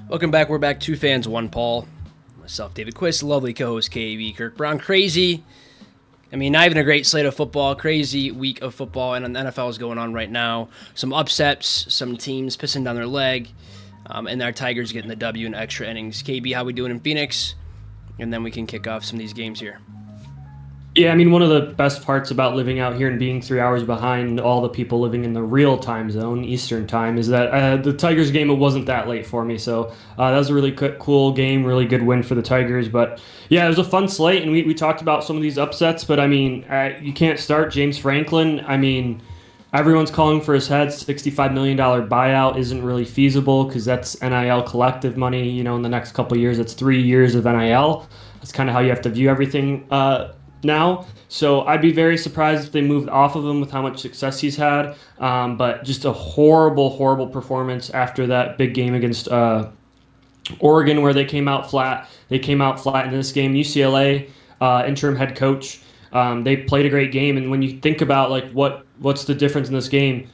Welcome back. We're back. Two fans, one Paul. Myself, David Quist, lovely co-host KB Kirk Brown. Crazy. I mean, not even a great slate of football. Crazy week of football, and the NFL is going on right now. Some upsets, some teams pissing down their leg, and our Tigers getting the W in extra innings. KB, how we doing in Phoenix? And then we can kick off some of these games here. Yeah, I mean, one of the best parts about living out here and being 3 hours behind all the people living in the real time zone, Eastern time, is that the Tigers game, it wasn't that late for me. So that was a really cool game, really good win for the Tigers. But yeah, it was a fun slate, and we talked about some of these upsets. But I mean, you can't start James Franklin. I mean, everyone's calling for his head. $65 million buyout isn't really feasible because that's NIL collective money. You know, in the next couple of years, it's 3 years of NIL. That's kind of how you have to view everything now. So I'd be very surprised if they moved off of him with how much success he's had. But just a horrible performance after that big game against Oregon where they came out flat. They came out flat in this game. UCLA interim head coach. They played a great game. And when you think about like what's the difference in this game,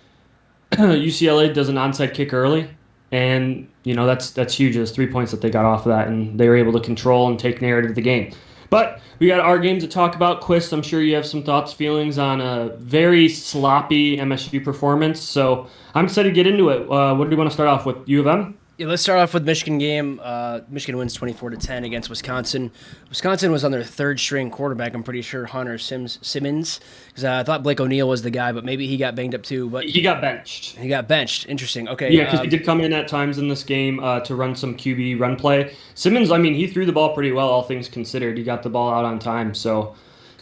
UCLA does an onside kick early. And, you know, that's huge. There's 3 points that they got off of that, and they were able to control and take narrative of the game. But we got our games to talk about. Quist, I'm sure you have some thoughts, feelings on a very sloppy MSU performance. So I'm excited to get into it. What do you want to start off with? U of M? Yeah, let's start off with Michigan game. Michigan wins 24-10 against Wisconsin. Wisconsin was on their third string quarterback. I'm pretty sure Hunter Simmons, because I thought Blake O'Neal was the guy, but maybe he got banged up too. But he got benched. He got benched. Interesting. Okay. Yeah, because he did come in at times in this game to run some QB run play. Simmons, I mean, he threw the ball pretty well, all things considered. He got the ball out on time, so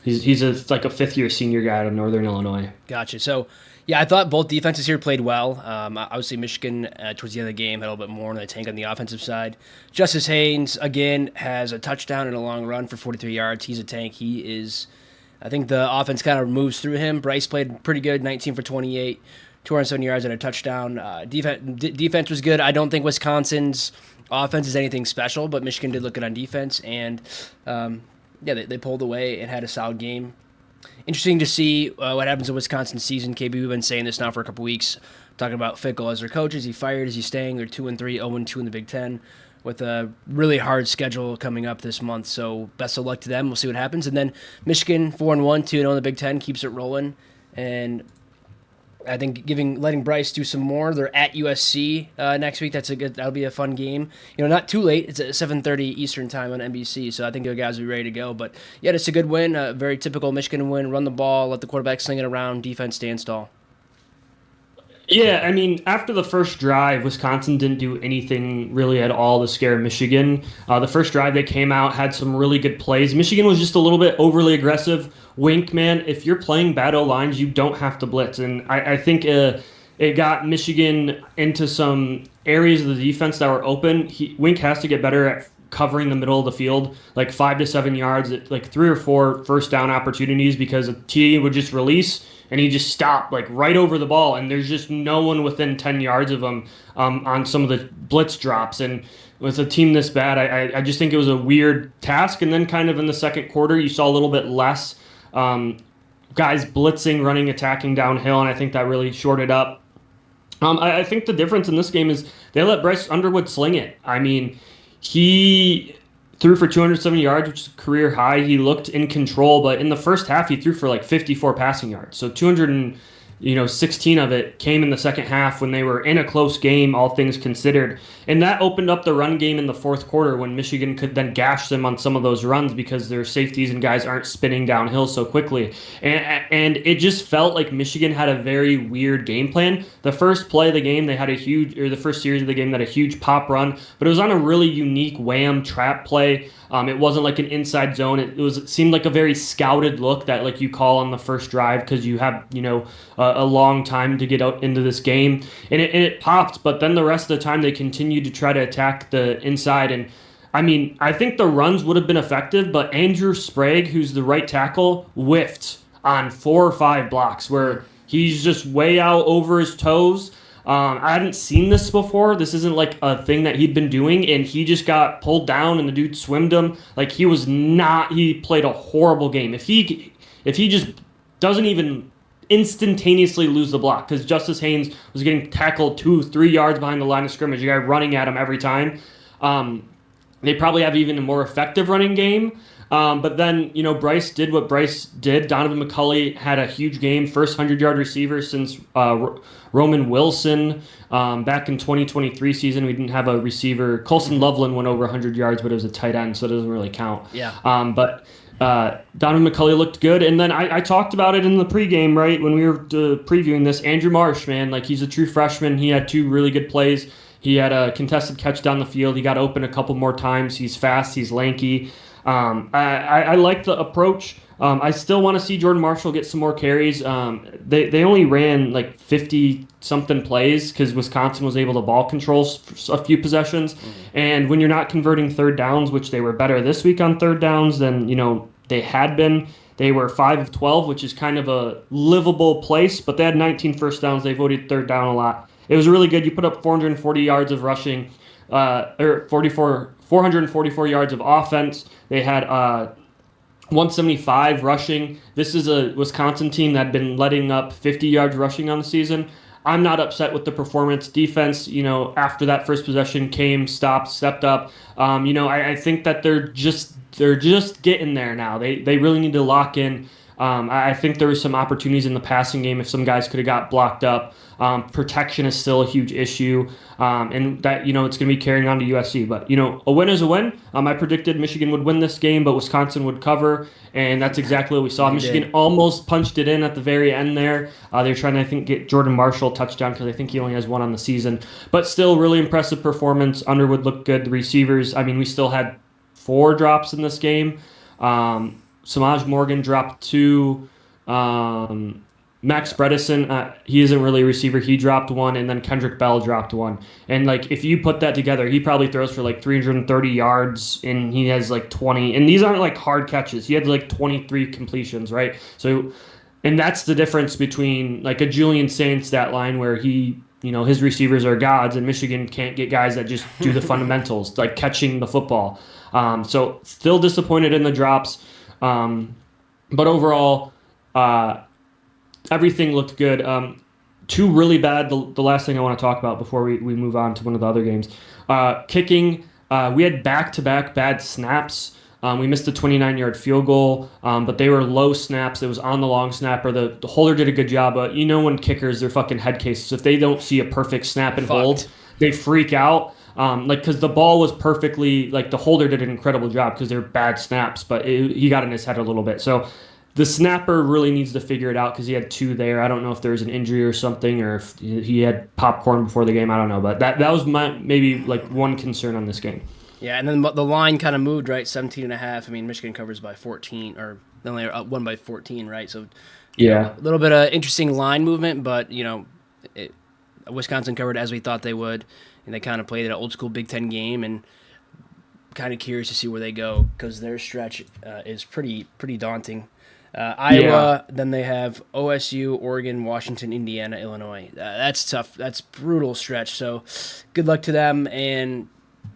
he's like a fifth-year senior guy out of Northern Illinois. Gotcha. So. Yeah, I thought both defenses here played well. Obviously, Michigan, towards the end of the game, had a little bit more in the tank on the offensive side. Justice Haynes, again, has a touchdown and a long run for 43 yards. He's a tank. He is, I think the offense kind of moves through him. Bryce played pretty good, 19 for 28, 207 yards and a touchdown. Defense was good. I don't think Wisconsin's offense is anything special, but Michigan did look good on defense. And, they pulled away and had a solid game. Interesting to see what happens in Wisconsin's season. KB, we've been saying this now for a couple weeks, talking about Fickle as their coach. Is he fired? Is he staying? They're 2-3, 0-2 in the Big Ten, with a really hard schedule coming up this month. So best of luck to them. We'll see what happens. And then Michigan 4-1, 2-0 in the Big Ten, keeps it rolling. And I think letting Bryce do some more. They're at USC next week. That'll be a fun game. You know, not too late. It's at 7:30 Eastern time on NBC, so I think the guys will be ready to go. But yeah, it's a good win. A very typical Michigan win. Run the ball, let the quarterback sling it around. Defense stand tall. Yeah, I mean, after the first drive, Wisconsin didn't do anything really at all to scare Michigan. The first drive, they came out, had some really good plays. Michigan was just a little bit overly aggressive. Wink, man, if you're playing bad O-lines, you don't have to blitz. And I think it got Michigan into some areas of the defense that were open. Wink has to get better at covering the middle of the field, like 5 to 7 yards, like 3 or 4 first down opportunities, because a T would just release and he just stopped like right over the ball, and there's just no one within 10 yards of him on some of the blitz drops. And with a team this bad, I just think it was a weird task. And then kind of in the second quarter, you saw a little bit less guys blitzing, running, attacking downhill, and I think that really shorted up. I think the difference in this game is they let Bryce Underwood sling it. I mean, he threw for 270 yards, which is a career high. He looked in control, but in the first half, he threw for like 54 passing yards. So 216 of it came in the second half when they were in a close game, all things considered. And that opened up the run game in the fourth quarter when Michigan could then gash them on some of those runs because their safeties and guys aren't spinning downhill so quickly. And it just felt like Michigan had a very weird game plan. The first play of the game, the first series of the game, they had a huge pop run, but it was on a really unique wham trap play. It wasn't like an inside zone. It seemed like a very scouted look that like you call on the first drive because you have, a long time to get out into this game. And it popped, but then the rest of the time they continued to try to attack the inside. And I mean, I think the runs would have been effective, but Andrew Sprague, who's the right tackle, whiffed on 4 or 5 blocks where he's just way out over his toes. I hadn't seen this before. This isn't like a thing that he'd been doing, and he just got pulled down and the dude swimmed him. Like he played a horrible game. If he just doesn't even instantaneously lose the block, because Justice Haynes was getting tackled 2-3 yards behind the line of scrimmage, a guy running at him every time. They probably have even a more effective running game. But then, Bryce did what Bryce did. Donovan McCulley had a huge game, first 100-yard receiver since Roman Wilson. Back in 2023 season, we didn't have a receiver. Colson Loveland went over 100 yards, but it was a tight end, so it doesn't really count. Yeah. But Donovan McCulley looked good. And then I talked about it in the pregame, right, when we were previewing this. Andrew Marsh, man, like he's a true freshman. He had 2 really good plays. He had a contested catch down the field. He got open a couple more times. He's fast. He's lanky. I like the approach. I still want to see Jordan Marshall get some more carries. They only ran like 50-something plays because Wisconsin was able to ball control a few possessions. And when you're not converting third downs, which they were better this week on third downs than they had been. They were 5 of 12, which is kind of a livable place, but they had 19 first downs. They voted third down a lot. It was really good. You put up 440 yards of rushing, or 444 yards of offense. They had 175 rushing. This is a Wisconsin team that had been letting up 50 yards rushing on the season. I'm not upset with the performance. Defense, after that first possession came, stopped, stepped up. I think that they're just getting there now. They really need to lock in. I think there was some opportunities in the passing game if some guys could have got blocked up. Protection is still a huge issue, and that it's going to be carrying on to USC. But a win is a win. I predicted Michigan would win this game, but Wisconsin would cover, and that's exactly what we saw. Michigan almost punched it in at the very end there. They're trying to, I think, get Jordan Marshall a touchdown because I think he only has 1 on the season. But still, really impressive performance. Underwood looked good. The receivers, we still had 4 drops in this game. Samaj Morgan dropped 2. Max Bredesen, he isn't really a receiver. He dropped 1, and then Kendrick Bell dropped 1. And if you put that together, he probably throws for 330 yards, and he has 20. And these aren't hard catches. He had 23 completions, right? So, and that's the difference between a Julian Saints stat line where he, his receivers are gods, and Michigan can't get guys that just do the fundamentals, like catching the football. So still disappointed in the drops. But overall, everything looked good. 2 really bad. The last thing I want to talk about before we move on to one of the other games. Kicking, we had back-to-back bad snaps. We missed a 29-yard field goal, but they were low snaps. It was on the long snapper. The holder did a good job, but when kickers, they're fucking head cases. If they don't see a perfect snap and hold, they freak out. Because the ball was perfectly, the holder did an incredible job because they're bad snaps, but he got in his head a little bit. So the snapper really needs to figure it out because he had 2 there. I don't know if there was an injury or something, or if he had popcorn before the game. I don't know, but that was maybe one concern on this game. Yeah, and then the line kind of moved, right? 17.5. Michigan covers by 14, or they only won by 14, right? So yeah, a little bit of interesting line movement, but Wisconsin covered as we thought they would, and they kind of played an old school Big Ten game, and kind of curious to see where they go because their stretch is pretty daunting. Iowa, then they have OSU, Oregon, Washington, Indiana, Illinois. That's tough. That's brutal stretch. So good luck to them, and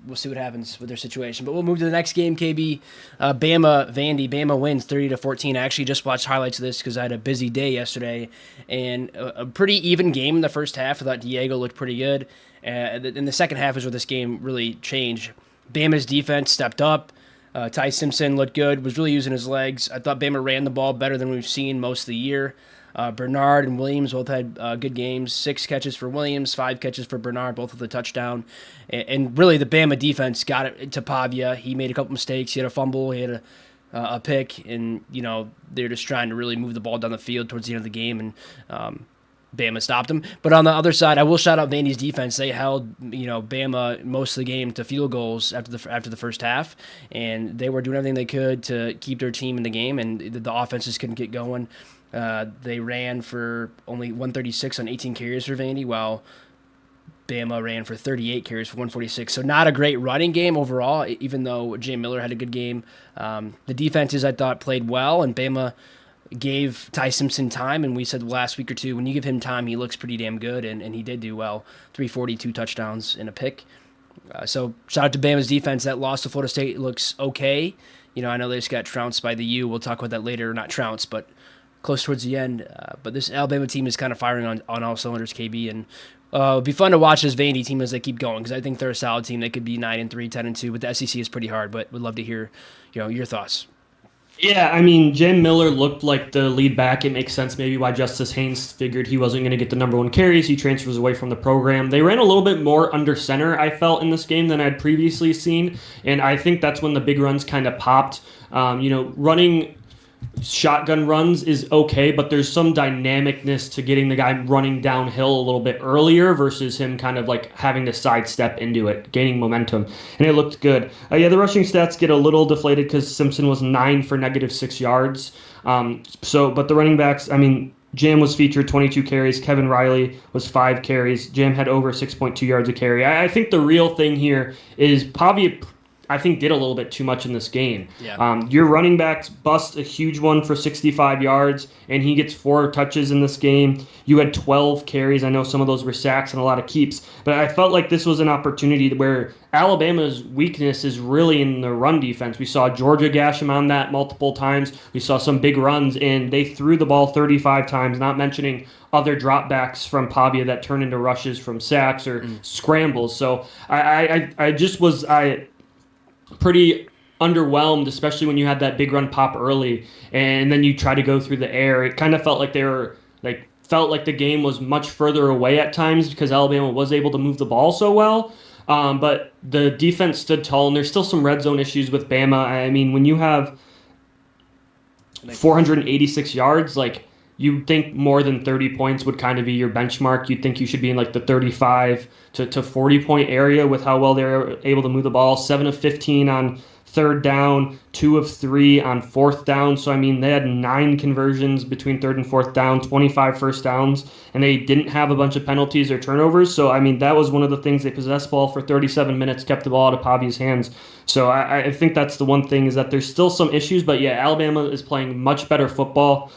we'll see what happens with their situation. But we'll move to the next game, KB. Bama, Vandy. Bama wins 30-14. I actually just watched highlights of this because I had a busy day yesterday, and a pretty even game in the first half. I thought Diego looked pretty good. In the second half is where this game really changed. Bama's defense stepped up. Ty Simpson looked good, was really using his legs. I thought Bama ran the ball better than we've seen most of the year. Bernard and Williams both had good games. 6 catches for Williams, 5 catches for Bernard, both with a touchdown. And really, the Bama defense got it to Pavia. He made a couple mistakes. He had a fumble. He had a pick. And, they're just trying to really move the ball down the field towards the end of the game. And Bama stopped him. But on the other side, I will shout out Vandy's defense. They held, Bama most of the game to field goals after the first half, and they were doing everything they could to keep their team in the game, and the offense just couldn't get going. They ran for only 136 on 18 carries for Vandy, while Bama ran for 38 carries for 146. So not a great running game overall, even though Jay Miller had a good game. The defenses, I thought, played well, and Bama gave Ty Simpson time, and we said last week or two, when you give him time, he looks pretty damn good, and he did do well. 342 touchdowns and a pick. So shout out to Bama's defense. That loss to Florida State looks okay. I know they just got trounced by the U. We'll talk about that later. Not trounced, but close towards the end. But this Alabama team is kind of firing on all cylinders, KB, and it'll be fun to watch this Vandy team as they keep going because I think they're a solid team. They could be 9-3, 10-2, but the SEC is pretty hard. But would love to hear, your thoughts. Yeah, I mean, Jam Miller looked like the lead back. It makes sense maybe why Justice Haynes figured he wasn't going to get the number one carries. He transfers away from the program. They ran a little bit more under center, I felt, in this game than I'd previously seen. And I think that's when the big runs kind of popped. Running shotgun runs is okay, but there's some dynamicness to getting the guy running downhill a little bit earlier versus him kind of like having to sidestep into it, gaining momentum. And it looked good. The rushing stats get a little deflated because Simpson was 9 for -6 yards. But the running backs, I mean, Jam was featured 22 carries. Kevin Riley was 5 carries. Jam had over 6.2 yards a carry. I think the real thing here is Pavia, I think, did a little bit too much in this game. Yeah. Your running backs bust a huge one for 65 yards, and he gets 4 touches in this game. You had 12 carries. I know some of those were sacks and a lot of keeps, but I felt like this was an opportunity where Alabama's weakness is really in the run defense. We saw Georgia gash him on that multiple times. We saw some big runs, and they threw the ball 35 times, not mentioning other dropbacks from Pavia that turned into rushes from sacks or scrambles. So I just was pretty underwhelmed, especially when you had that big run pop early and then you try to go through the air. It kind of felt like the game was much further away at times because Alabama was able to move the ball so well. But the defense stood tall, and there's still some red zone issues with Bama. I mean, when you have 486 yards, like, you'd think more than 30 points would kind of be your benchmark. You'd think you should be in like the 35 to 40 point area with how well they're able to move the ball. 7 of 15 on third down, 2 of 3 on fourth down. So, I mean, they had 9 conversions between third and fourth down, 25 first downs, and they didn't have a bunch of penalties or turnovers. So, I mean, that was one of the things. They possessed ball for 37 minutes, kept the ball out of Pavia's hands. So I think that's the one thing, is that there's still some issues. But, yeah, Alabama is playing much better football.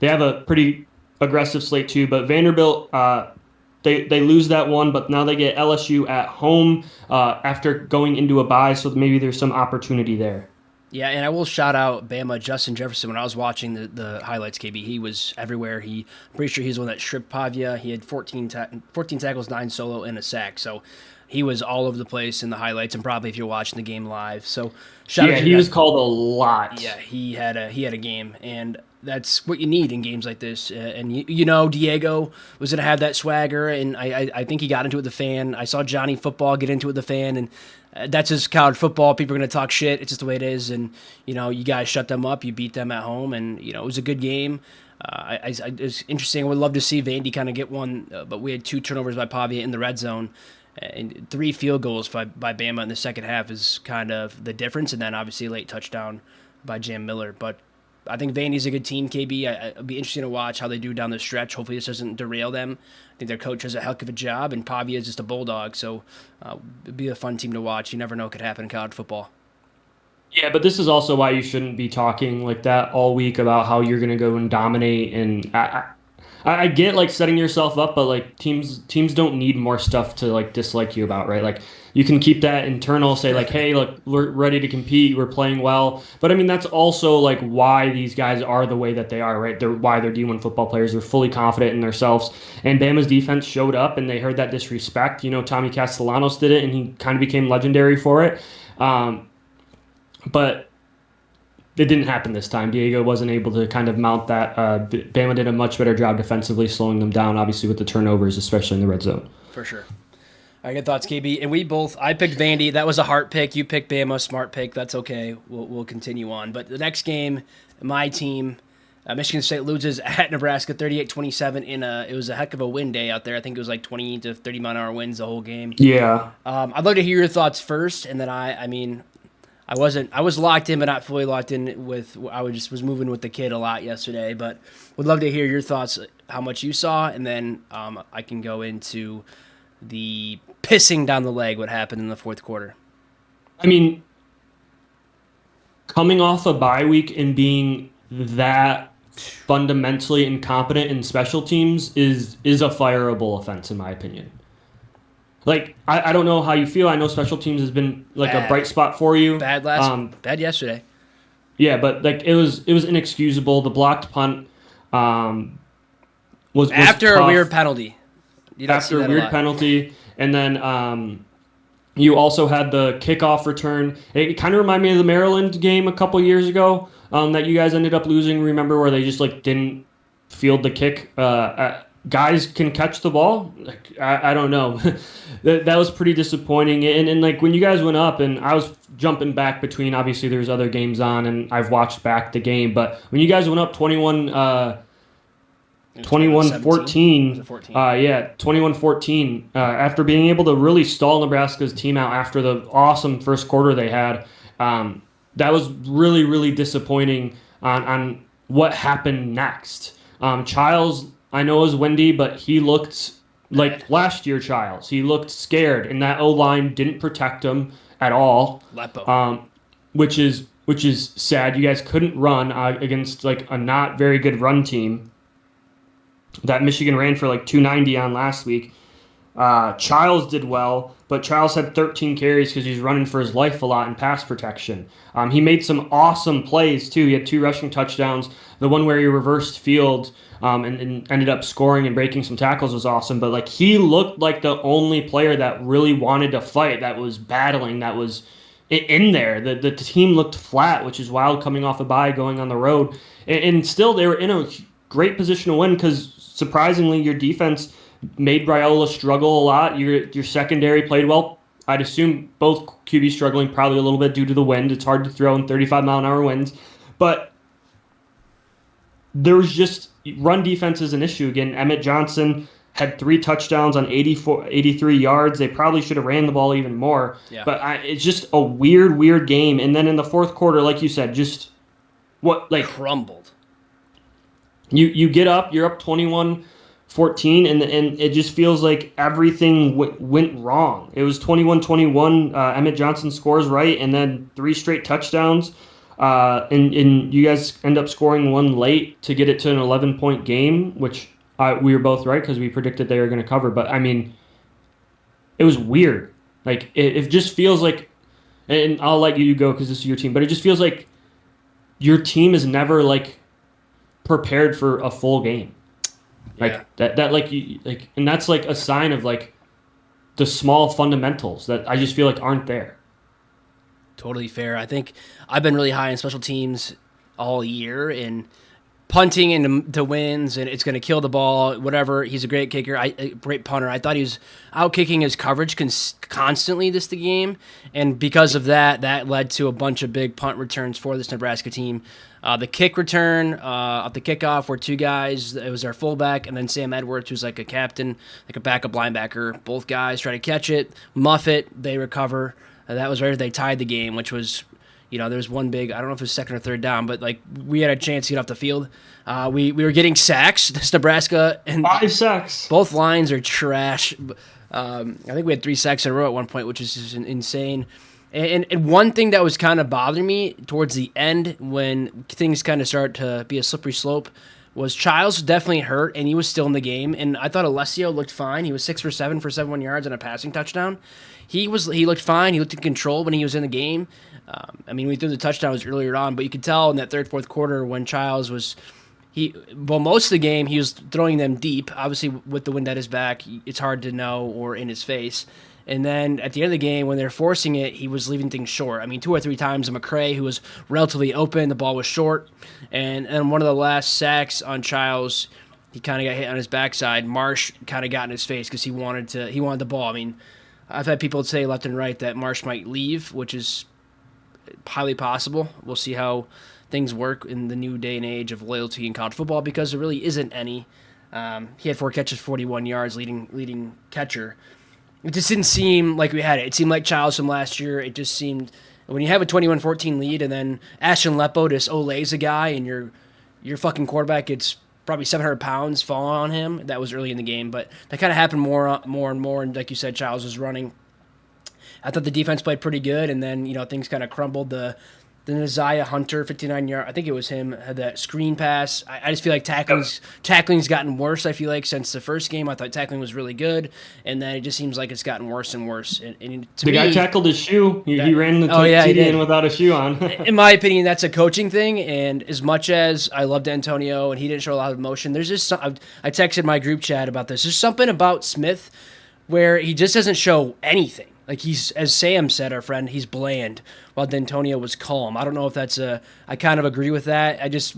They have a pretty aggressive slate too, but Vanderbilt, they lose that one, but now they get LSU at home after going into a bye, so maybe there's some opportunity there. Yeah, and I will shout out Bama Justin Jefferson. When I was watching the highlights, KB, he was everywhere. I'm pretty sure he's the one that stripped Pavia. He had 14 tackles, 9 solo, and a sack. So he was all over the place in the highlights, and probably if you're watching the game live. So shout out to he was called a lot. Yeah, he had a game, and that's what you need in games like this. And Diego was going to have that swagger, and I think he got into it with the fan. I saw Johnny Football get into it with the fan, and that's just college football. People are going to talk shit. It's just the way it is. And, you guys shut them up. You beat them at home, and, it was a good game. It's interesting. I would love to see Vandy kind of get one, but we had 2 turnovers by Pavia in the red zone. And 3 field goals by Bama in the second half is kind of the difference. And then obviously a late touchdown by Jam Miller. But I think Vandy's a good team, KB. It'll be interesting to watch how they do down the stretch. Hopefully this doesn't derail them. I think their coach does a heck of a job, and Pavia is just a bulldog. So it'll be a fun team to watch. You never know what could happen in college football. Yeah, but this is also why you shouldn't be talking like that all week about how you're going to go and dominate. And I get like setting yourself up, but like teams don't need more stuff to like dislike you about, right? Like you can keep that internal, say like, hey, look, we're ready to compete, we're playing well. But I mean, that's also like why these guys are the way that they are, right? Why they're D1 football players. They're fully confident in themselves. And Bama's defense showed up, and they heard that disrespect. Tommy Castellanos did it, and he kind of became legendary for it. But it didn't happen this time. Diego wasn't able to kind of mount that. Bama did a much better job defensively, slowing them down, obviously, with the turnovers, especially in the red zone. For sure. All right, good thoughts, KB. And I picked Vandy. That was a heart pick. You picked Bama, smart pick. That's okay. We'll continue on. But the next game, my team, Michigan State loses at Nebraska 38-27 it was a heck of a wind day out there. I think it was like 20 to 30 mile an hour winds the whole game. Yeah. I'd like to hear your thoughts first, and then I was locked in, but not fully locked in was moving with the kid a lot yesterday, but would love to hear your thoughts, how much you saw, and then I can go into the pissing down the leg, what happened in the fourth quarter. I mean, coming off a bye week and being that fundamentally incompetent in special teams is a fireable offense, in my opinion. Like, I don't know how you feel. I know special teams has been like bad. A bright spot for you. Bad yesterday. Yeah, but like it was inexcusable. The blocked punt um, was After a weird tough penalty. You don't see after a that a weird lot. penalty, and then you also had the kickoff return. It kind of reminded me of the Maryland game a couple years ago that you guys ended up losing. Remember where they just like didn't field the kick? Guys can catch the ball. Like I don't know. That was pretty disappointing. And like when you guys went up, and I was jumping back between. Obviously, there's other games on, and I've watched back the game. But when you guys went up 21. It was 21-17. Was 21-14. it 14? Yeah, 21-14. After being able to really stall Nebraska's team out after the awesome first quarter they had, that was really, really disappointing on what happened next. Childs, I know is Wendy, but he looked like last year Childs. He looked scared, and that O-line didn't protect him at all, Lepo. which is sad. You guys couldn't run against like a not very good run team that Michigan ran for like 290 on last week. Childs did well, but Childs had 13 carries because he's running for his life a lot in pass protection. He made some awesome plays too. He had 2 rushing touchdowns. The one where he reversed field and ended up scoring and breaking some tackles was awesome. But like he looked like the only player that really wanted to fight, that was battling, that was in there. The team looked flat, which is wild coming off a bye, going on the road, and still they were in a great position to win because surprisingly your defense made Raiola struggle a lot. Your secondary played well. I'd assume both QBs struggling probably a little bit due to the wind. It's hard to throw in 35-mile-an-hour winds. But there was just run defense is an issue. Again, Emmett Johnson had 3 touchdowns on 83 yards. They probably should have ran the ball even more. Yeah. But it's just a weird game. And then in the fourth quarter, like you said, just what like crumbled. You get up, you're up 21-14, and it just feels like everything went wrong. It was 21-21. Emmett Johnson scores right, and then 3 straight touchdowns. And you guys end up scoring one late to get it to an 11-point game, which we were both right because we predicted they were going to cover. But, I mean, it was weird. Like, it just feels like, and I'll let you go because this is your team, but it just feels like your team is never, like, prepared for a full game. Like that like you like, and that's like a sign of like the small fundamentals that I just feel like aren't there. Totally fair. I think I've been really high in special teams all year, and punting into wins, and it's going to kill the ball, whatever. He's a great kicker, a great punter. I thought he was out kicking his coverage constantly this the game, and because of that led to a bunch of big punt returns for this Nebraska team. The kick return at the kickoff were 2 guys. It was our fullback, and then Sam Edwards, who's like a captain, like a backup linebacker. Both guys try to catch it, muff it, they recover. That was right as they tied the game, which was, there's one big, I don't know if it was second or third down, but like we had a chance to get off the field. We were getting sacks. This Nebraska and 5 sacks. Both lines are trash. I think we had 3 sacks in a row at one point, which is just insane. And one thing that was kind of bothering me towards the end when things kind of start to be a slippery slope was Childs was definitely hurt, and he was still in the game. And I thought Alessio looked fine. He was 6 for 7 for 71 yards and a passing touchdown. He looked fine. He looked in control when he was in the game. We threw the touchdowns earlier on, but you could tell in that third, fourth quarter when Childs was most of the game he was throwing them deep. Obviously, with the wind at his back, it's hard to know, or in his face. And then at the end of the game, when they're forcing it, he was leaving things short. 2 or 3 times, McCray, who was relatively open, the ball was short. And one of the last sacks on Childs, he kind of got hit on his backside. Marsh kind of got in his face because he wanted the ball. I've had people say left and right that Marsh might leave, which is highly possible. We'll see how things work in the new day and age of loyalty in college football, because there really isn't any. He had 4 catches, 41 yards, leading catcher. It just didn't seem like we had it. It seemed like Childs from last year. It just seemed, when you have a 21-14 lead, and then Ashton Lepo just olays a guy, and your fucking quarterback gets probably 700 pounds falling on him. That was early in the game, but that kind of happened more and more. And like you said, Childs was running. I thought the defense played pretty good, and then things kind of crumbled. The Then Isaiah Hunter, 59-yard. I think it was him, had that screen pass. I just feel like tackling's gotten worse, I feel like, since the first game. I thought tackling was really good, and then it just seems like it's gotten worse and worse. And to The me, guy tackled his shoe. He ran the he TD did. in without a shoe on. In my opinion, that's a coaching thing. And as much as I loved Antonio and he didn't show a lot of emotion, there's just I texted my group chat about this. There's something about Smith where he just doesn't show anything. Like he's, as Sam said, our friend, he's bland, while D'Antonio was calm. I don't know if that's I kind of agree with that. I just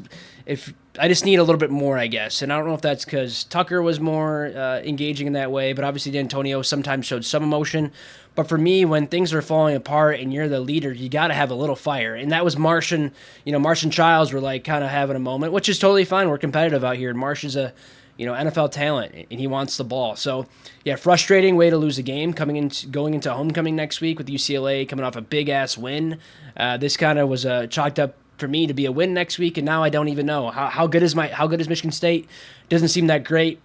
need a little bit more, I guess, and I don't know if that's because Tucker was more engaging in that way, but obviously D'Antonio sometimes showed some emotion. But for me, when things are falling apart and you're the leader, you got to have a little fire, and that was Marsh and Childs were like kind of having a moment, which is totally fine. We're competitive out here, and Marsh is a NFL talent, and he wants the ball. So, yeah, frustrating way to lose a game going into homecoming next week with UCLA coming off a big-ass win. This kind of was chalked up for me to be a win next week, and now I don't even know. How good is Michigan State? Doesn't seem that great.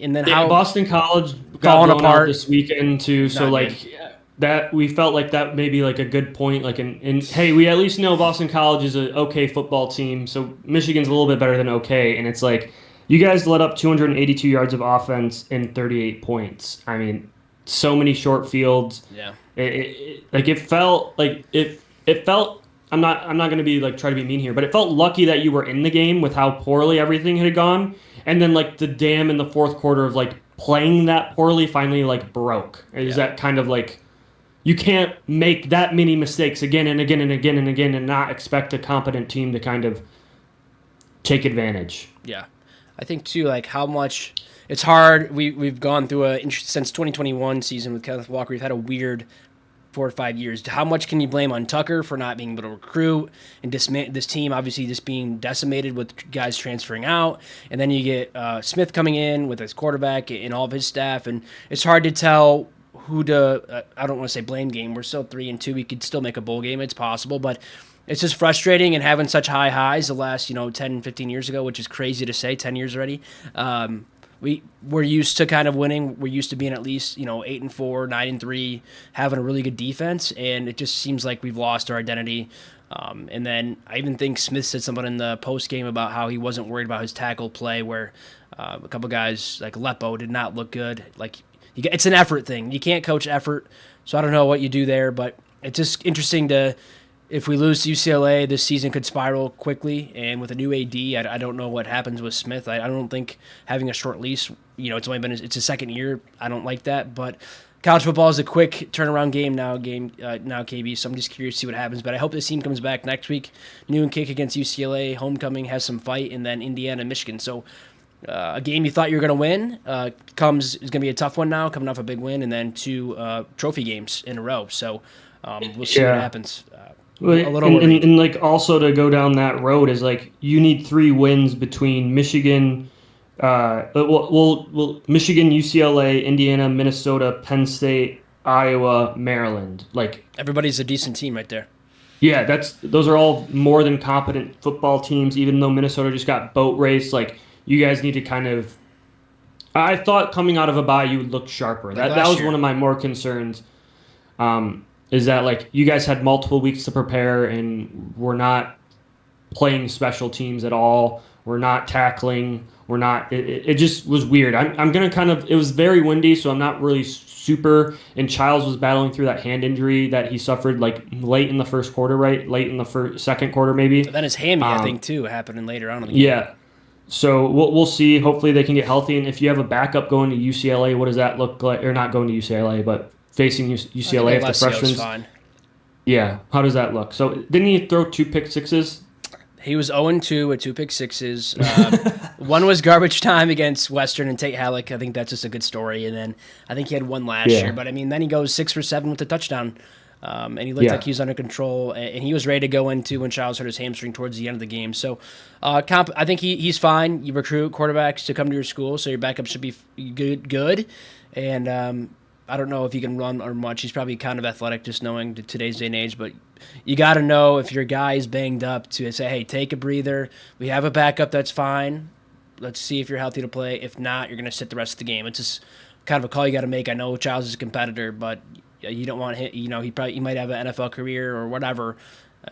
And then how Boston College got blown out this weekend, too, so, that we felt like that may be like a good point. Like, hey, we at least know Boston College is an okay football team, so Michigan's a little bit better than okay, and it's like, you guys let up 282 yards of offense and 38 points. I mean, so many short fields. Yeah. It felt like it felt. I'm not going to be like try to be mean here, but it felt lucky that you were in the game with how poorly everything had gone, and then like the dam in the fourth quarter of like playing that poorly finally like broke. Is that kind of like you can't make that many mistakes again and again and again and again and not expect a competent team to kind of take advantage. Yeah. I think too, like how much it's hard. We've gone through since 2021 season with Kenneth Walker. We've had a weird 4 or 5 years. How much can you blame on Tucker for not being able to recruit and this team obviously just being decimated with guys transferring out, and then you get Smith coming in with his quarterback and all of his staff, and it's hard to tell who to. I don't want to say blame game. We're still 3-2. We could still make a bowl game. It's possible, but it's just frustrating, and having such high highs the last 10, 15 years ago, which is crazy to say, 10 years already. We're used to kind of winning. We're used to being at least 8-4, 9-3, having a really good defense, and it just seems like we've lost our identity. And then I even think Smith said something in the post game about how he wasn't worried about his tackle play, where a couple guys like Lepo did not look good. Like it's an effort thing. You can't coach effort, so I don't know what you do there, but it's just interesting to. If we lose to UCLA, this season could spiral quickly, and with a new AD, I don't know what happens with Smith. I don't think having a short lease, it's a second year. I don't like that, but college football is a quick turnaround game now, KB. So I'm just curious to see what happens. But I hope this team comes back next week. Noon kick against UCLA, homecoming has some fight, and then Indiana, Michigan. So a game you thought you were going to win is going to be a tough one now, coming off a big win, and then 2 trophy games in a row. So we'll see what happens. And like also to go down that road is like you need 3 wins between Michigan, Michigan, UCLA, Indiana, Minnesota, Penn State, Iowa, Maryland. Like everybody's a decent team right there. Yeah, those are all more than competent football teams. Even though Minnesota just got boat raced, like you guys need to kind of. I thought coming out of a bye you would look sharper. That was one of my more concerns. Is that like you guys had multiple weeks to prepare and we're not playing special teams at all. We're not tackling. We're not. It just was weird. I'm gonna kind of. It was very windy, so I'm not really super. And Childs was battling through that hand injury that he suffered like late in the first quarter, right? Late in the second quarter, maybe. Then his hammy, I think, too, happening later on in the game. Yeah. So we'll see. Hopefully they can get healthy. And if you have a backup going to UCLA, what does that look like? Or not going to UCLA, but facing UCLA if the freshmen. Fine. Yeah. How does that look? So didn't he throw 2 pick sixes? He was 0-2 with 2 pick sixes. One was garbage time against Western and Tate Halleck. I think that's just a good story. And then I think he had one last year. But, I mean, then he goes 6 for 7 with the touchdown. And he looked like he was under control. And he was ready to go into when Childs hurt his hamstring towards the end of the game. So I think he's fine. You recruit quarterbacks to come to your school, so your backup should be good. And I don't know if he can run or much. He's probably kind of athletic, just knowing today's day and age. But you got to know if your guy is banged up to say, hey, take a breather. We have a backup that's fine. Let's see if you're healthy to play. If not, you're going to sit the rest of the game. It's just kind of a call you got to make. I know Childs is a competitor, but you don't want him. He might have an NFL career or whatever.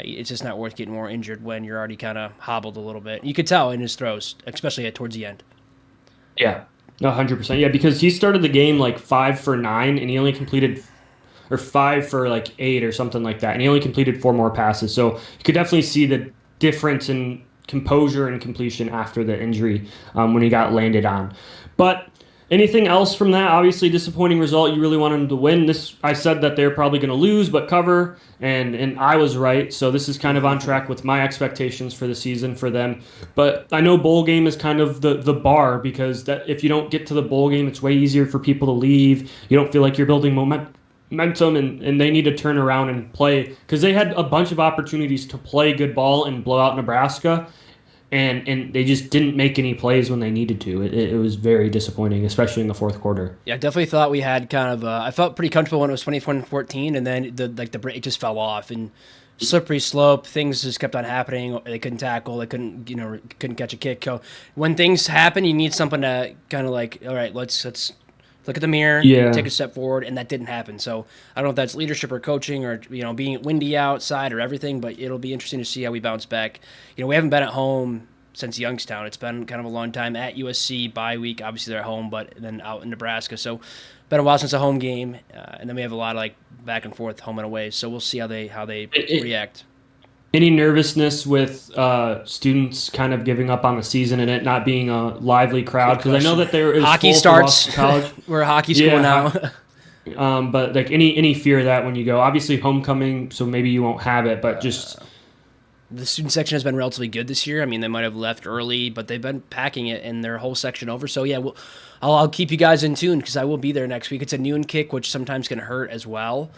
It's just not worth getting more injured when you're already kind of hobbled a little bit. You could tell in his throws, especially towards the end. Yeah, 100%. Yeah, because he started the game like 5 for 9, and he only completed, or 5 for 8 or something like that, and he only completed 4 more passes. So you could definitely see the difference in composure and completion after the injury when he got landed on. But anything else from that? Obviously, disappointing result. You really wanted them to win. This, I said that they're probably going to lose, but cover, and I was right. So this is kind of on track with my expectations for the season for them. But I know bowl game is kind of the bar, because that if you don't get to the bowl game, it's way easier for people to leave. You don't feel like you're building momentum, and they need to turn around and play, because they had a bunch of opportunities to play good ball and blow out Nebraska, and they just didn't make any plays when they needed to. It was very disappointing, especially in the fourth quarter. Yeah, I definitely thought we had kind of. I felt pretty comfortable when it was 24-14, and then the break just fell off and slippery slope. Things just kept on happening. They couldn't tackle. They couldn't catch a kick. So when things happen, you need something to kind of like, all right, let's look at the mirror, Yeah. take a step forward, and that didn't happen. So I don't know if that's leadership or coaching or being windy outside or everything, but it'll be interesting to see how we bounce back. We haven't been at home since Youngstown. It's been kind of a long time. At USC, bye week, obviously they're at home, but then out in Nebraska. So been a while since a home game, and then we have a lot of like back and forth home and away. So we'll see how they react. Any nervousness with students kind of giving up on the season and it not being a lively crowd? Because I know that there is hockey full starts. College. We're a hockey school now. But like any fear of that when you go, obviously homecoming, so maybe you won't have it, but just the student section has been relatively good this year. I mean, they might have left early, but they've been packing it in their whole section over. So yeah, I'll keep you guys in tune because I will be there next week. It's a noon kick, which sometimes can hurt as well,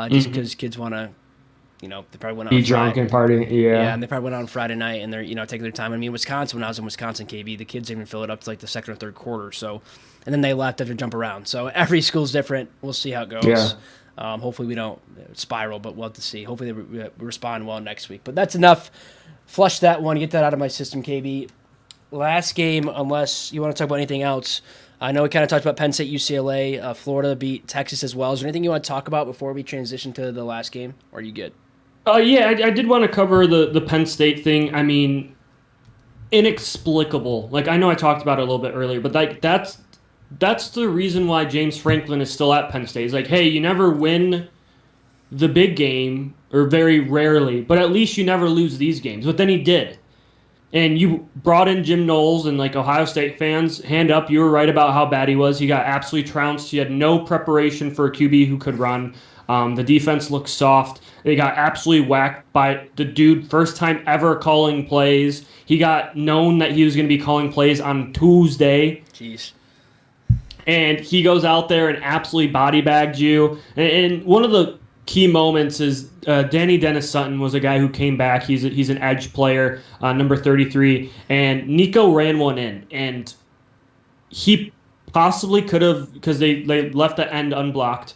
just because kids want to. They probably went out be drunk and partying. Yeah, and they probably went out on Friday night, and they're taking their time. I mean, Wisconsin, when I was in Wisconsin, KB, the kids didn't even fill it up to like the second or third quarter. So, and then they left after jump around. So every school's different. We'll see how it goes. Yeah. Hopefully we don't spiral, but we'll have to see. Hopefully they respond well next week. But that's enough. Flush that one. Get that out of my system, KB. Last game, unless you want to talk about anything else. I know we kind of talked about Penn State, UCLA. Florida beat Texas as well. Is there anything you want to talk about before we transition to the last game? Or are you good? Yeah, I did want to cover the Penn State thing. I mean, inexplicable. Like, I know I talked about it a little bit earlier, but like that's the reason why James Franklin is still at Penn State. He's like, hey, you never win the big game, or very rarely, but at least you never lose these games. But then he did. And you brought in Jim Knowles, and like Ohio State fans, hand up, you were right about how bad he was. He got absolutely trounced. He had no preparation for a QB who could run. The defense looked soft. They got absolutely whacked by the dude, first time ever calling plays. He got known that he was going to be calling plays on Tuesday. Jeez. And he goes out there and absolutely body bagged you. And one of the key moments is Danny Dennis Sutton was a guy who came back. He's an edge player, number 33. And Nico ran one in. And he possibly could have, because they left the end unblocked.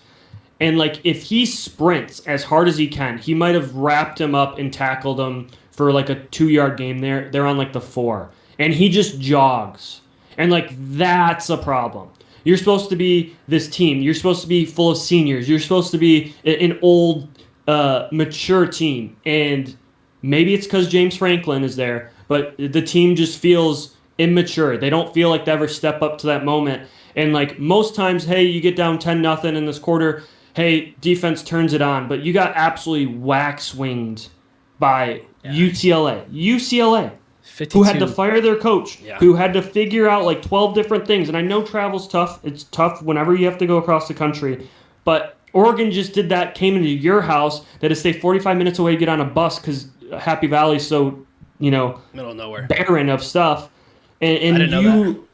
And, like, if he sprints as hard as he can, he might have wrapped him up and tackled him for, like, a 2-yard game. They're on, like, the 4. And he just jogs. And, like, that's a problem. You're supposed to be this team. You're supposed to be full of seniors. You're supposed to be an old, mature team. And maybe it's because James Franklin is there, but the team just feels immature. They don't feel like they ever step up to that moment. And, like, most times, hey, you get down 10-0 in this quarter, hey, defense turns it on, but you got absolutely wax-winged by UCLA, 52. who had to fire their coach, who had to figure out like 12 different things. And I know travel's tough. It's tough whenever you have to go across the country. But Oregon just did that, came into your house, they had to stay 45 minutes away to get on a bus because Happy Valley's so, middle of nowhere, barren of stuff. And I didn't know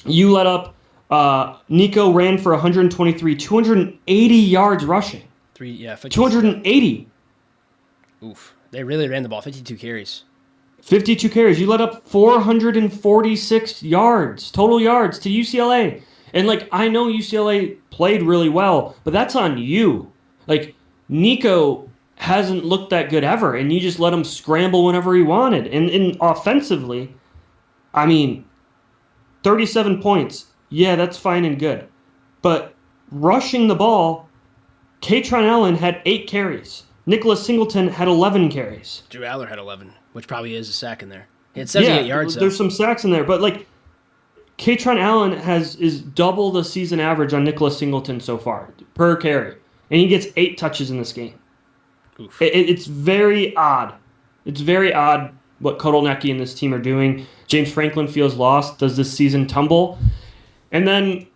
you let up. Nico ran for 123, 280 yards rushing. 280. Oof. They really ran the ball. 52 carries. 52 carries. You let up 446 yards, total yards to UCLA. And, like, I know UCLA played really well, but that's on you. Like, Nico hasn't looked that good ever, and you just let him scramble whenever he wanted. And offensively, I mean, 37 points. Yeah, that's fine and good. But rushing the ball, Katron Allen had 8 carries. Nicholas Singleton had 11 carries. Drew Aller had 11, which probably is a sack in there. He had Yeah, 78 yards, though. there's some sacks in there, but like Katron Allen is double the season average on Nicholas Singleton so far per carry, and he gets 8 touches in this game. Oof. It's very odd. It's very odd what Kotelnicki and this team are doing. James Franklin feels lost. Does this season tumble? And then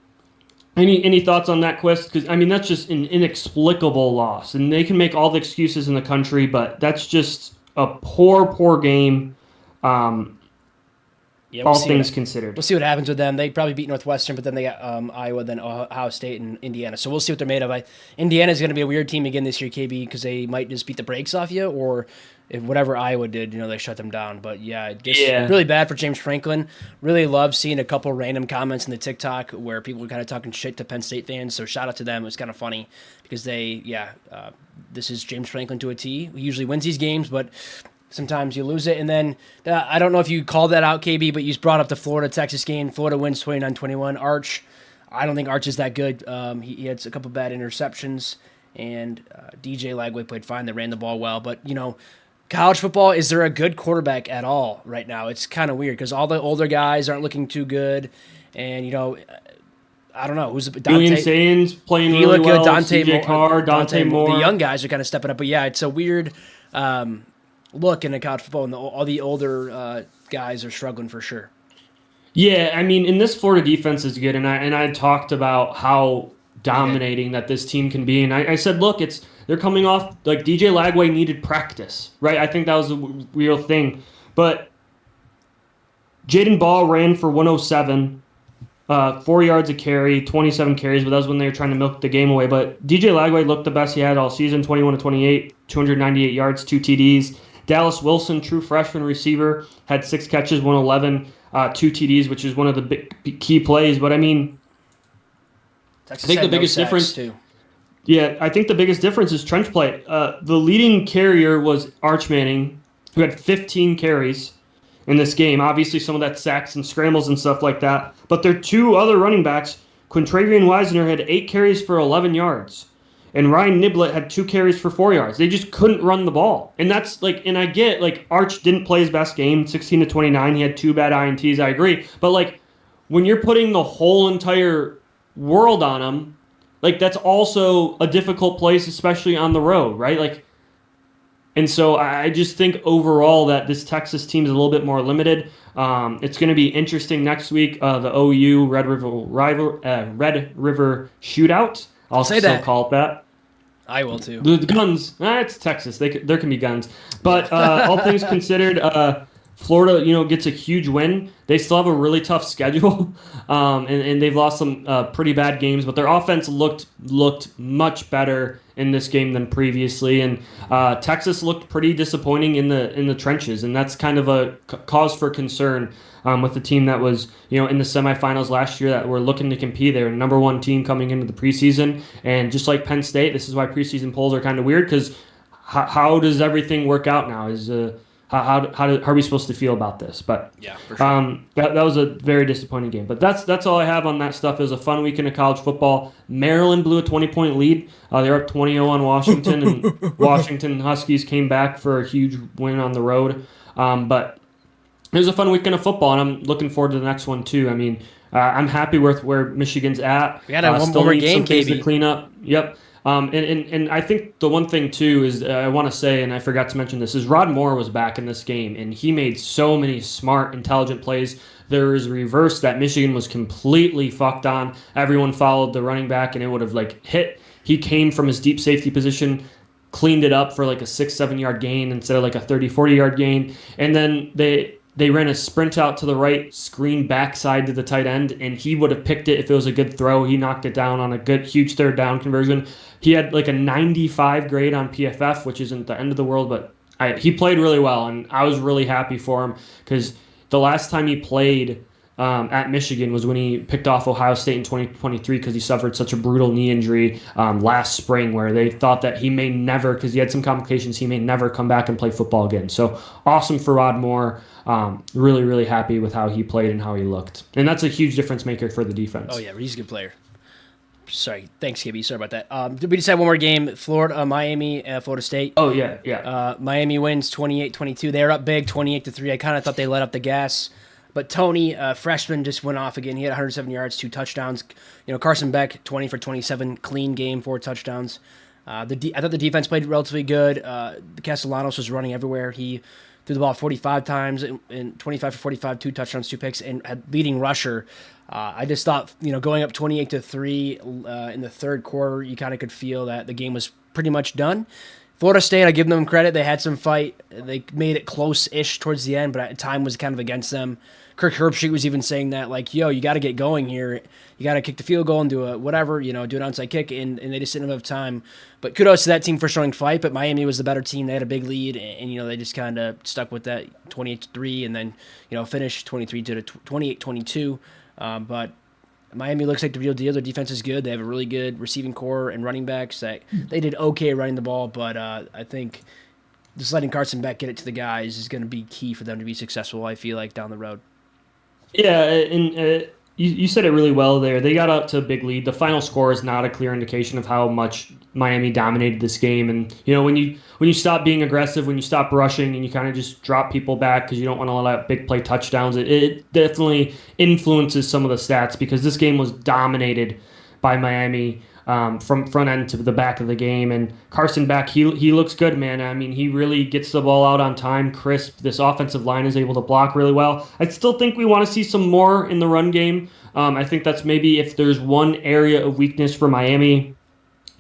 any thoughts on that, Quest? Because I mean that's just an inexplicable loss, and they can make all the excuses in the country, but that's just a poor game. Yeah, all things considered. We'll see what happens with them. They probably beat Northwestern, but then they got Iowa, then Ohio State, and Indiana. So we'll see what they're made of. Indiana's going to be a weird team again this year, KB, because they might just beat the brakes off you, or if whatever Iowa did, they shut them down. But yeah, just really bad for James Franklin. Really love seeing a couple random comments in the TikTok where people were kind of talking shit to Penn State fans. So shout out to them. It was kind of funny because this is James Franklin to a T. He usually wins these games, but sometimes you lose it. And then I don't know if you called that out, KB, but you brought up the Florida-Texas game. Florida wins 29-21. Arch, I don't think Arch is that good. He had a couple bad interceptions, and DJ Lagway played fine. They ran the ball well. But, college football, is there a good quarterback at all right now? It's kind of weird because all the older guys aren't looking too good. And, I don't know. Who's Julian Sains playing really well. CJ Carr, Dante Moore. The young guys are kind of stepping up. But, yeah, it's a weird look in college football, and all the older guys are struggling for sure. Yeah, I mean, in this Florida defense is good, and I talked about how dominating that this team can be, and I said, look, they're coming off, like, DJ Lagway needed practice, right? I think that was a real thing, but Jaden Ball ran for 107, 4 yards a carry, 27 carries, but that was when they were trying to milk the game away, but DJ Lagway looked the best he had all season, 21-28, 298 yards, 2 TDs. Dallas Wilson, true freshman receiver, had 6 catches, 111, 2 TDs, which is one of the big key plays. But I mean, Texas I think the biggest difference. Too. Yeah, I think the biggest difference is trench play. The leading carrier was Arch Manning, who had 15 carries in this game. Obviously, some of that sacks and scrambles and stuff like that. But their 2 other running backs, Quintravian Wisner had 8 carries for 11 yards. And Ryan Niblett had 2 carries for 4 yards. They just couldn't run the ball. And that's and I get, Arch didn't play his best game, 16-29. He had 2 bad INTs, I agree. But, when you're putting the whole entire world on him, that's also a difficult place, especially on the road, right? And so I just think overall that this Texas team is a little bit more limited. It's going to be interesting next week, the OU Red River Shootout. I'll still call it that. I will too. The guns. It's Texas. There can be guns. But all things considered, Florida, gets a huge win. They still have a really tough schedule, and they've lost some pretty bad games. But their offense looked much better in this game than previously, and Texas looked pretty disappointing in the trenches, and that's kind of a cause for concern with the team that was in the semifinals last year that were looking to compete. They were number 1 team coming into the preseason, and just like Penn State, this is why preseason polls are kind of weird because how does everything work out now? How are we supposed to feel about this? But yeah, for sure. that was a very disappointing game. But that's all I have on that stuff. It was a fun weekend of college football. Maryland blew a 20-point lead. They're up 20-0 on Washington, and Washington Huskies came back for a huge win on the road. But it was a fun weekend of football, and I'm looking forward to the next one too. I mean, I'm happy with where Michigan's at. We got one more game, some to clean up. Yep. And I think the one thing, too, is I want to say, and I forgot to mention this, is Rod Moore was back in this game, and he made so many smart, intelligent plays. There was a reverse that Michigan was completely fucked on. Everyone followed the running back, and it would have, hit. He came from his deep safety position, cleaned it up for, a 6-7 yard gain instead of, a 30-40 yard gain. And then they ran a sprint out to the right, screen backside to the tight end, and he would have picked it if it was a good throw. He knocked it down on a good, huge third down conversion. He had a 95 grade on PFF, which isn't the end of the world, but he played really well, and I was really happy for him because the last time he played at Michigan was when he picked off Ohio State in 2023 because he suffered such a brutal knee injury last spring where they thought that he may never, because he had some complications, he may never come back and play football again. So awesome for Rod Moore. Really, really happy with how he played and how he looked. And that's a huge difference maker for the defense. Oh, yeah, he's a good player. Sorry, thanks, KB. Sorry about that. We just had one more game. Florida, Miami, Florida State. Oh, yeah. Miami wins 28-22. They were up big, 28-3. I kind of thought they let up the gas. But Tony, freshman, just went off again. He had 107 yards, 2 touchdowns. Carson Beck, 20 for 27, clean game, 4 touchdowns. I thought the defense played relatively good. Castellanos was running everywhere. He threw the ball 45 times and 25 for 45, 2 touchdowns, 2 picks, and had leading rusher. I just thought, going up 28-3 in the third quarter, you kind of could feel that the game was pretty much done. Florida State, I give them credit. They had some fight. They made it close-ish towards the end, but time was kind of against them. Kirk Herbstreit was even saying that, like, yo, you got to get going here. You got to kick the field goal and do a whatever, do an onside kick, and they just didn't have time. But kudos to that team for showing fight, but Miami was the better team. They had a big lead, and they just kind of stuck with that 28-3 and then, finished 28-22. But Miami looks like the real deal. Their defense is good. They have a really good receiving core and running backs. They did okay running the ball, but I think just letting Carson Beck get it to the guys is going to be key for them to be successful, I feel like, down the road. Yeah, and you said it really well there. They got up to a big lead. The final score is not a clear indication of how much Miami dominated this game. And when you stop being aggressive, when you stop rushing, and you kind of just drop people back because you don't want to let big play touchdowns, it definitely influences some of the stats because this game was dominated by Miami. From front end to the back of the game. And Carson Beck, he looks good, man. I mean, he really gets the ball out on time, crisp. This offensive line is able to block really well. I still think we want to see some more in the run game. I think that's maybe if there's one area of weakness for Miami,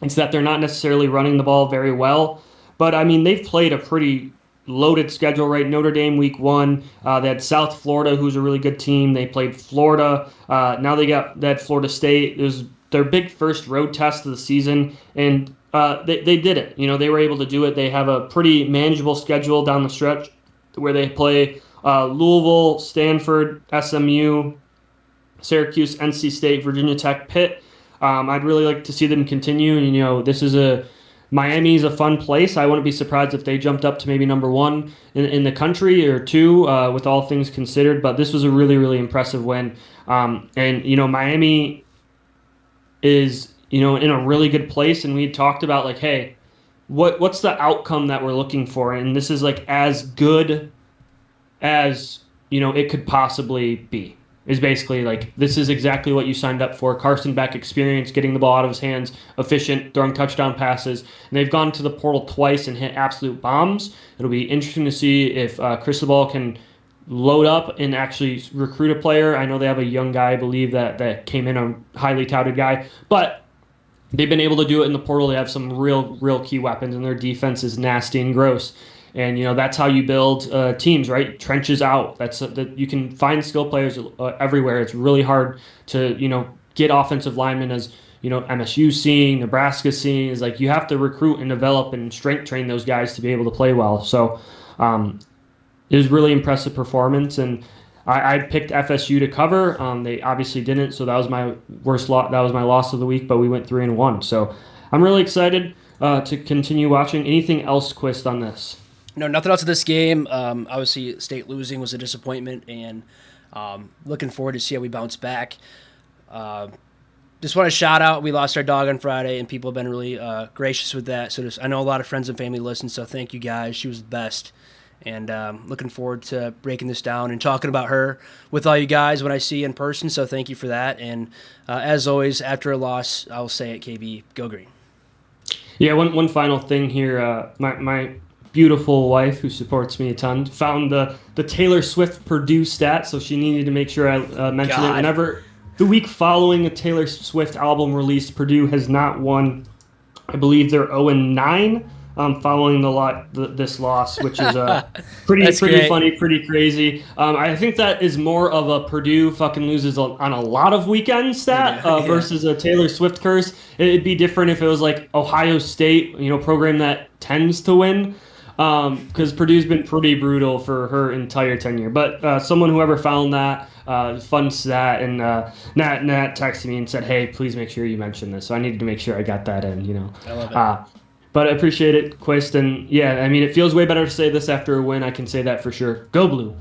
it's that they're not necessarily running the ball very well. But, I mean, they've played a pretty loaded schedule, right? Notre Dame week 1. They had South Florida, who's a really good team. They played Florida. Now they had Florida State. It was their big first road test of the season, and they did it. They were able to do it. They have a pretty manageable schedule down the stretch where they play Louisville, Stanford, SMU, Syracuse, NC State, Virginia Tech, Pitt. I'd really like to see them continue. Miami's a fun place. I wouldn't be surprised if they jumped up to maybe number 1 in the country or 2 with all things considered, but this was a really, really impressive win. Miami is in a really good place, and we talked about like, hey, what's the outcome that we're looking for, and this is like as good as it could possibly be. Is basically like this is exactly what you signed up for. Carson Beck experience, getting the ball out of his hands, efficient, throwing touchdown passes, and they've gone to the portal twice and hit absolute bombs. It'll be interesting to see if Cristobal can load up and actually recruit a player. I know they have a young guy, I believe, that came in, a highly touted guy, but they've been able to do it in the portal. They have some real key weapons, and their defense is nasty and gross. And that's how you build teams, right? Trenches out. That you can find skill players everywhere. It's really hard to get offensive linemen as MSU seeing, Nebraska seeing. Is like you have to recruit and develop and strength train those guys to be able to play well. So. It was really impressive performance, and I picked FSU to cover. They obviously didn't, so that was my worst loss. That was my loss of the week, but we went 3-1. So I'm really excited to continue watching. Anything else, Quist, on this? No, nothing else in this game. Obviously, State losing was a disappointment, and looking forward to see how we bounce back. Just want to shout out, we lost our dog on Friday, and people have been really gracious with that. So I know a lot of friends and family listen, so thank you guys. She was the best. And looking forward to breaking this down and talking about her with all you guys when I see you in person. So thank you for that. And as always, after a loss, I'll say it, KB, go green. Yeah, one final thing here. My beautiful wife, who supports me a ton, found the Taylor Swift Purdue stat, so she needed to make sure I mentioned it. Whenever the week following a Taylor Swift album release, Purdue has not won. I believe they're 0-9. Following this loss, which is pretty funny, pretty crazy. I think that is more of a Purdue fucking loses on a lot of weekends stat versus a Taylor Swift curse. It'd be different if it was like Ohio State, program that tends to win, because Purdue's been pretty brutal for her entire tenure. But whoever found that fun stat, and Nat texted me and said, "Hey, please make sure you mention this." So I needed to make sure I got that in. I love it. But I appreciate it, Quist. And yeah, I mean, it feels way better to say this after a win. I can say that for sure. Go Blue.